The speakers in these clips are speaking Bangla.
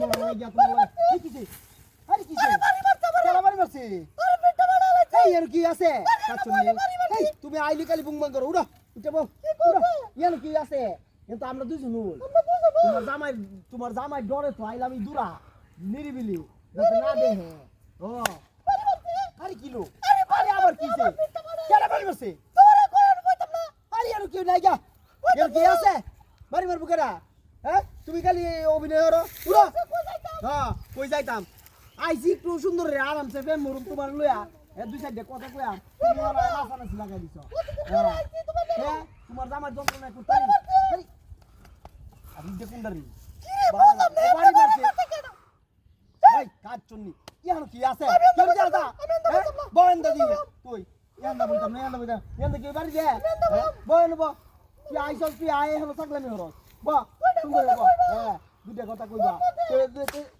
মনে হয় গিয়া তোমার এই কিছে আরে কিছে কেলা বাড়ি মারছে আরে পেটটা বাড়া লাগছে এই এর কি আছে কাচ্চনি এই তুমি আইলি কালি বুংবাং করো উড়ো উঠে বউ উড়ো এর কি আছে কিন্তু আমরা দুইজন নই তোমার জামাই ডরে তো আইলাম এই দূরা নিরিবিলি যাতে না দেখে ও আরে কিলো আরে আবার কিছে কেলা বাড়ি মারছে তোরে কোন কইতাম না আরে আর কি নাই গা এর কি আছে বাড়ি মারবো কেডা হ্যাঁ তুমি খালি অভিনয় করো উড়ো হ্যাঁ কই যাইতাম আইছি একটু সুন্দর রে আরামসে ফেম মরুম তোমার লইয়া দুই সাইডে কথা কইয়া তুমি ওরা নাচানাচি লাগাই দিছো হ্যাঁ তোমার জামার যন্ত্রণা করতে আমি দেখুন দাঁড়ি বাড়ি মারছে ভাই কাজ চন্নি কি আছে কেউ জানা বয়েন দাদি তুই ইয়ান্দা বইতাম না ইয়ান্দা কি বাড়ি দে বয়েন বো কি আইসল কি আয় হলো থাকলামি হরস বা সুন্দর বা হ্যাঁ দুইটা কথা কইবা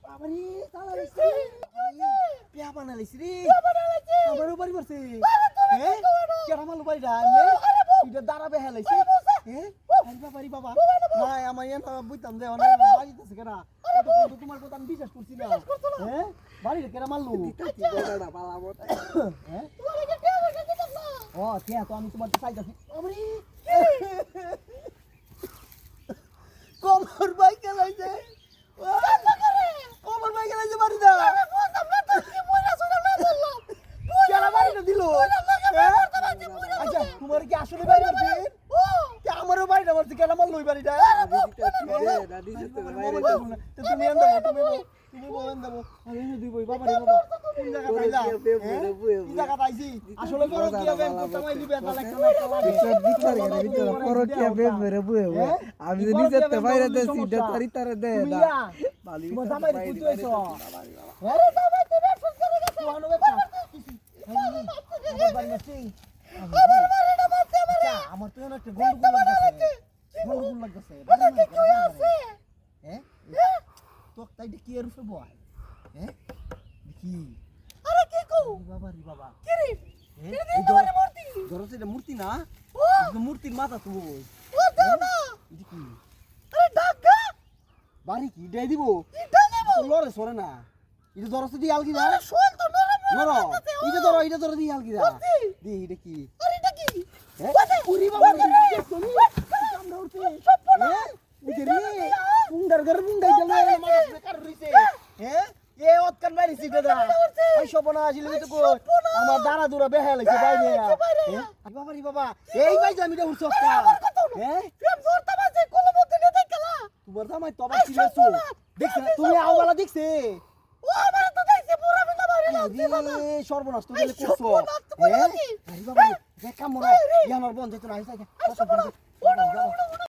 বাবারে তালা দিছি পিয়া বানাইছি রে আমার বাড়ি মারছে হ্যাঁ কেরা মালু বাড়ি রাইলে এটা দাঁড়াবে হেলাইছে হ্যাঁ আরে বাবারে বাবা না আমার এন বুঝতাম যে অনেক বাড়িতেছে কেরা তো তোমার কথা আমি বিশ্বাস করছি না হ্যাঁ বাড়িতে কেরা মারলু দাদা পালাবো হ্যাঁ তোমার কি কে বসে দিতাম না ও ঠিক আছে আমি তোমার চাইতাছি আমারে কমর ভাই খেলাইছে কমর ভাই খেলাইছে বাড়ি দা দিল আচ্ছা তোমার কি আসলে বাড়ি মারছে আমারও বাড়িটা মারছে কেন আমার লই বাড়িটা তুমি তুমি বলেন দেবো আমি দুই বই বাবা রে বাবা কোন জায়গা পাইলা কোন জায়গা পাইছি আসলে বড় কি হবে তোমায় দিবে তাহলে আমি নিজে তো বাইরে দেছি ডাক্তারি তারে দে তোমার জামাই কইতো এসো আরে জামাই তো ফোন করে গেছে অনু বেটা আমার বাড়ি আছে আমার বাড়িটা মারছে আমারে আমার তো একটা গন্ডগোল লাগছে ওটা কি কই আছে হ্যাঁ তো তাই কি এর উপরে বয় হ্যাঁ দেখি আরে কি কও বাবা রে বাবা কি রে এই তোমার মূর্তি ধরো এটা মূর্তি না ও এটা মূর্তির মাথা তো ওই ও দাও না এটা কি আরে ঢাকা বাড়ি কি দেই দিব এটা নেব লরে সরে না এটা ধরো তো দি আলগি দা আরে শোল তো নরম নরো এটা ধরো দি আলগি দা দি এটা কি আরে এটা কি হ্যাঁ পুরি বাবা রে তুমি কামড়া উঠছে হ্যাঁ উঠে রে পুঙ্গার ঘর পুঙ্গাই গেল মাছ বেকার রইছে হ্যাঁ এ ওতকান বাইরে সিটে দা ওই সপনা আসিল তো কই আমার দাঁড়া দূরা বেহাল হইছে বাইরে হ্যাঁ বাবা রে বাবা এই ভাই জামিটা উঠছস হ্যাঁ প্রেম ধরতে মাঝে কোলা মধ্যে নিয়ে দেখলা তোমার জামাই তো আবার সিরিয়াস দেখছ না তুমি আওয়ালা দেখছে ও আমার তো দেখছে পুরো বিনা বাড়ি রে সর্বনাশ তো গেলে করছো হ্যাঁ আরে বাবা দেখ কামড় ইয়ানোর বন্ধ যেত না আইসা